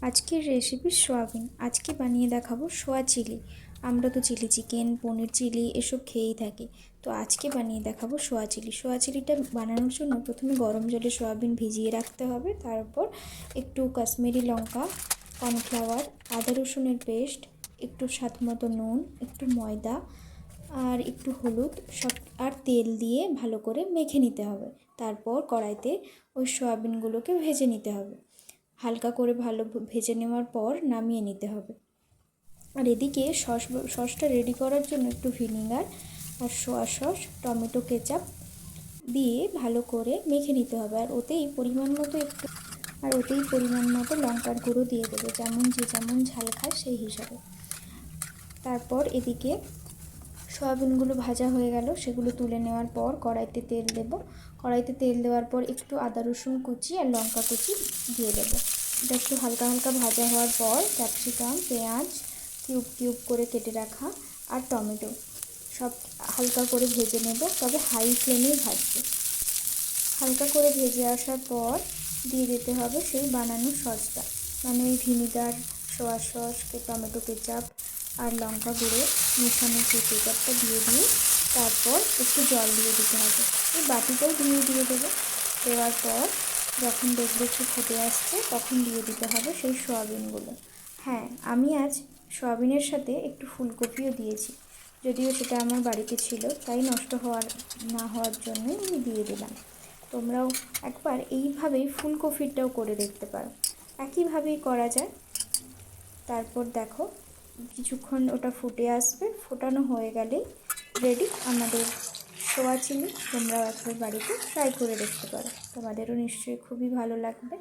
আজকের recipe soybean. আজকে বানিয়ে দেখাবো সোয়া চিলি। আমরা তো চিলি চিকেন, পনির চিলি এসব খেয়েই থাকি। তো আজকে বানিয়ে দেখাবো সোয়া চিলি। সোয়া চিলিটা বানানোর জন্য প্রথমে গরম জলে সোয়াবিন ভিজিয়ে রাখতে হবে। তারপর একটু কাশ্মীরি লঙ্কা, কর্নফ্লাওয়ার, আদা রসুনের পেস্ট, একটু স্বাদ মতো নুন, একটু ময়দা আর একটু হলুদ সব আর তেল দিয়ে ভালো করে মেখে নিতে হবে। তারপর কড়াইতে ওই সোয়াবিনগুলোকে ভেজে নিতে হবে। হালকা করে ভালো ভেজে নেওয়ার পর নামিয়ে নিতে হবে। আর এদিকে সসটা রেডি করার জন্য একটু ভিনিগার আর সোয়া সস, টমেটো কেচাপ দিয়ে ভালো করে মেখে নিতে হবে। ওতেই পরিমাণ মতো লঙ্কার গুঁড়ো দিয়ে দেবে, যে যেমন ঝাল খায় সেই হিসাবে। তারপর এদিকে সয়াবিনগুলো ভাজা হয়ে গেল, সেগুলো তুলে নেওয়ার পর কড়াইতে তেল দেওয়ার পর একটু আদা রসুন কুচি আর লঙ্কা কুচি দিয়ে দেবো। এটা একটু হালকা হালকা ভাজা হওয়ার পর ক্যাপসিকাম, পেঁয়াজ কিউব করে কেটে রাখা আর টমেটো সব হালকা করে ভেজে নেব, তবে হাই ফ্লেমেই ভাজবো। হালকা করে ভেজে আসার পর দিয়ে দিতে হবে সেই বানানো সসটা, মানে ওই vinegar, soya sauce, tomato ketchup আর লঙ্কা গুঁড়ো মেশানো সেই কেচাপটা দিয়ে তারপর একটু জল দিয়ে দিতে হবে। এই বাটিটাও দিয়ে দেবো। দেওয়ার পর যখন দেখবে একটু ফুটে আসছে তখন দিয়ে দিতে হবে সেই সয়াবিনগুলো। হ্যাঁ, আমি আজ সয়াবিনের সাথে একটু ফুলকপিও দিয়েছি, যদিও সেটা আমার বাড়িতে ছিল, তাই নষ্ট না হওয়ার জন্যই আমি দিয়ে দিলাম। তোমরাও একবার এইভাবেই ফুলকপিটাও করে দেখতে পারো, একইভাবেই করা যায়। তারপর দেখো কিছুক্ষণ ওটা ফুটে আসবে, ফোটানো হয়ে গেলেই রেডি আমাদের সোয়া চিলি। তোমরাও একবার বাড়িতে ট্রাই করে দেখতে পারো, তোমাদেরও নিশ্চয়ই খুবই ভালো লাগবে।